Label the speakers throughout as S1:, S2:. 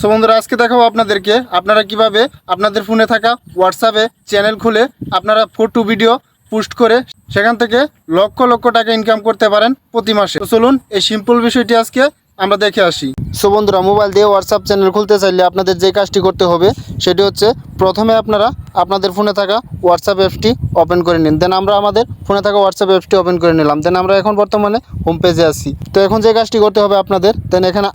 S1: So বন্ধুরা আজকে দেখাবো আপনাদেরকে আপনারা কিভাবে আপনাদের ফোনে থাকা হোয়াটসঅ্যাপে চ্যানেল খুলে আপনারা ফটো ভিডিও পোস্ট করে সেখান থেকে লক্ষ লক্ষ টাকা ইনকাম করতে পারেন প্রতি মাসে। তো চলুন এই সিম্পল বিষয়টি আজকে আমরা দেখে আসি। সো বন্ধুরা মোবাইল দিয়ে হোয়াটসঅ্যাপ চ্যানেল খুলতে চাইলে আপনাদের যে কাজটি করতে হবে সেটি হচ্ছে প্রথমে আপনারা আপনাদের ফোনে থাকা হোয়াটসঅ্যাপ অ্যাপটি ওপেন করে নিন। দেন আমরা আমাদের ফোনে থাকা হোয়াটসঅ্যাপ অ্যাপটি ওপেন করে নিলাম। দেন আমরা এখন বর্তমানে হোম পেজে আছি। তো এখন যে কাজটি করতে হবে আপনাদের, দেন এখানে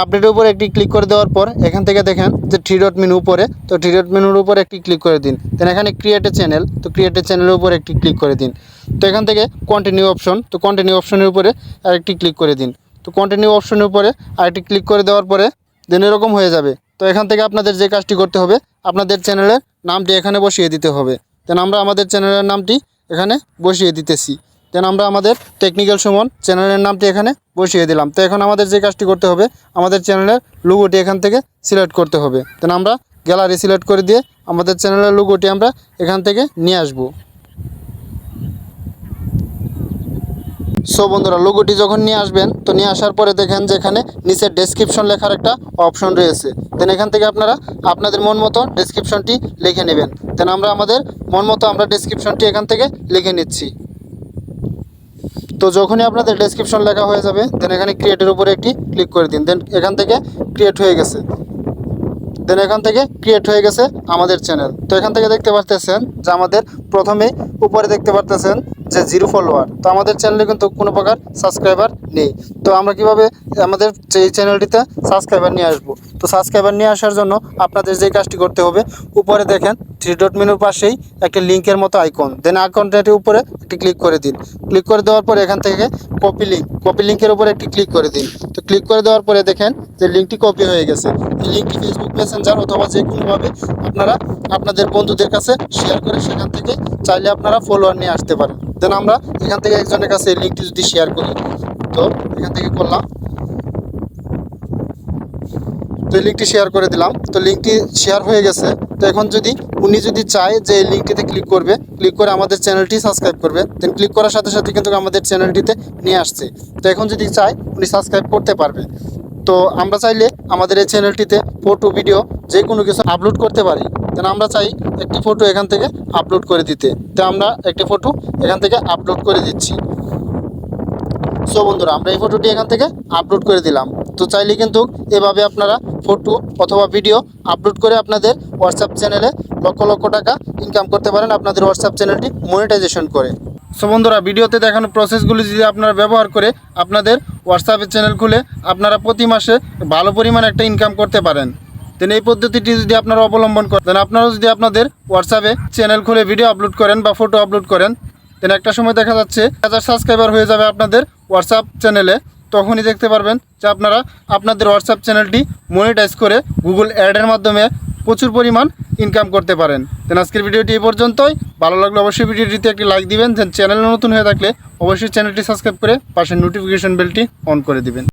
S1: আপডেটের উপরে একটি ক্লিক করে দেওয়ার পর এখান থেকে দেখেন যে 3 ডট মেনু উপরে, তো 3 ডট মেনুর উপরে একটি ক্লিক করে দিন। দেন এখানে ক্রিয়েট এ চ্যানেল, তো ক্রিয়েট এ চ্যানেলের উপরে একটি ক্লিক করে দিন। তো এখান থেকে কন্টিনিউ অপশন, তো কন্টিনিউ অপশনের উপরে আরেকটি ক্লিক করে দিন। তো কন্টিনিউ অপশনের উপরে আরেকটি ক্লিক করে দেওয়ার পরে দেন এরকম হয়ে যাবে। তো এখান থেকে আপনাদের যে কাজটি করতে হবে আপনাদের চ্যানেলের নামটি এখানে বসিয়ে দিতে হবে। দেন আমরা আমাদের চ্যানেলের নামটি এখানে বসিয়ে দিতেছি। দেন আমরা আমাদের টেকনিক্যাল সুমন চ্যানেলের নামটি এখানে বসিয়ে দিলাম। তো এখন আমাদের যে কাজটি করতে হবে আমাদের চ্যানেলের লোগোটি এখান থেকে সিলেক্ট করতে হবে। দেন আমরা গ্যালারি সিলেক্ট করে দিয়ে আমাদের চ্যানেলের লোগোটি আমরা এখান থেকে নিয়ে আসবো। সো বন্ধুরা লোগোটি যখন নিয়ে আসবেন, তো নিয়ে আসার পরে দেখেন যে এখানে নিচে ডেসক্রিপশন লেখার একটা অপশন রয়েছে। দেন এখান থেকে আপনারা আপনাদের মন মতো ডেসক্রিপশনটি লিখে নেবেন। দেন আমরা আমাদের মন মতো আমরা ডেসক্রিপশনটি এখান থেকে লিখে নিচ্ছি। তো যখনই আপনাদের ডেসক্রিপশন লেখা হয়ে যাবে দেন এখানে ক্রিয়েটের উপরে একটি ক্লিক করে দিন। দেন এখান থেকে ক্রিয়েট হয়ে গেছে। দেন এখান থেকে ক্রিয়েট হয়ে গেছে আমাদের চ্যানেল। তো এখান থেকে দেখতে পারতেছেন যে আমাদের প্রথমে উপরে দেখতে পারতেছেন যে 0 ফলোয়ার। তো আমাদের চ্যানেলে কিন্তু কোনো প্রকার সাবস্ক্রাইবার নেই। তো আমরা কিভাবে আমাদের এই চ্যানেলটিতে সাবস্ক্রাইবার নিয়ে আসবো? তো সাবস্ক্রাইবার নিয়ে আসার জন্য আপনাদের যে কাজটি করতে হবে, উপরে দেখেন 3 ডট মেনুর পাশেই একটা লিঙ্কের মতো আইকন, দেন আইকনটার উপরে একটি ক্লিক করে দিন। ক্লিক করে দেওয়ার পরে এখান থেকে কপি লিঙ্কের উপরে একটি ক্লিক করে দিন। তো ক্লিক করে দেওয়ার পরে দেখেন যে লিঙ্কটি কপি হয়ে গেছে। এই লিঙ্কটি ফেসবুক মেসেঞ্জার অথবা যে কোনোভাবে আপনারা আপনাদের বন্ধুদের কাছে শেয়ার করে সেখান থেকে চাইলে আপনারা ফলোয়ার নিয়ে আসতে পারেন। দেন আমরা এখান থেকে একজনের কাছে এই লিঙ্কটি যদি শেয়ার করি, তো এখান থেকে করলাম, তো এই লিঙ্কটি শেয়ার করে দিলাম। তো লিঙ্কটি শেয়ার হয়ে গেছে। তো এখন উনি যদি চায় যে এই লিঙ্কটিতে ক্লিক করবে, ক্লিক করে আমাদের চ্যানেলটি সাবস্ক্রাইব করবে, দেন ক্লিক করার সাথে সাথে কিন্তু আমাদের চ্যানেলটিতে নিয়ে আসছে। তো এখন যদি চায় উনি সাবস্ক্রাইব করতে পারবে। তো আমরা চাইলে আমাদের এই চ্যানেলটিতে ফটো ভিডিও যে কোনো কিছু আপলোড করতে পারি। দেন আমরা চাই একটি ফটো এখান থেকে আপলোড করে দিতে। তো আমরা একটি ফটো এখান থেকে আপলোড করে দিচ্ছি। সো বন্ধুরা আমরা এই ফটোটি এখান থেকে আপলোড করে দিলাম। তো চাইলে কিন্তু এভাবে আপনারা ফটো অথবা ভিডিও আপলোড করে আপনাদের হোয়াটসঅ্যাপ চ্যানেলে লক্ষ লক্ষ টাকা ইনকাম করতে পারেন আপনাদের হোয়াটসঅ্যাপ চ্যানেলটি মনিটাইজেশন করে। সো বন্ধুরা ভিডিওতে দেখানো প্রসেসগুলি যদি আপনারা ব্যবহার করে আপনাদের হোয়াটসঅ্যাপের চ্যানেল খুলে আপনারা প্রতি মাসে ভালো পরিমাণে একটা ইনকাম করতে পারেন। দেন এই পদ্ধতিটি যদি আপনারা অবলম্বন করেন, দেন আপনারাও যদি আপনাদের হোয়াটসঅ্যাপে চ্যানেল খুলে ভিডিও আপলোড করেন বা ফটো আপলোড করেন, দেন একটা সময় দেখা যাচ্ছে 1000 সাবস্ক্রাইবার হয়ে যাবে আপনাদের হোয়াটসঅ্যাপ চ্যানেলে। তখনই দেখতে পারবেন যে আপনারা আপনাদের হোয়াটসঅ্যাপ চ্যানেলটি মনিটাইজ করে গুগল অ্যাডের মাধ্যমে প্রচুর পরিমাণ ইনকাম করতে পারেন। দেন আজকের ভিডিওটি এই পর্যন্তই। ভালো লাগলে অবশ্যই ভিডিওটিতে একটি লাইক দিবেন। দেন চ্যানেলে নতুন হয়ে থাকলে অবশ্যই চ্যানেলটি সাবস্ক্রাইব করে পাশের নোটিফিকেশন বেলটি অন করে দিবেন।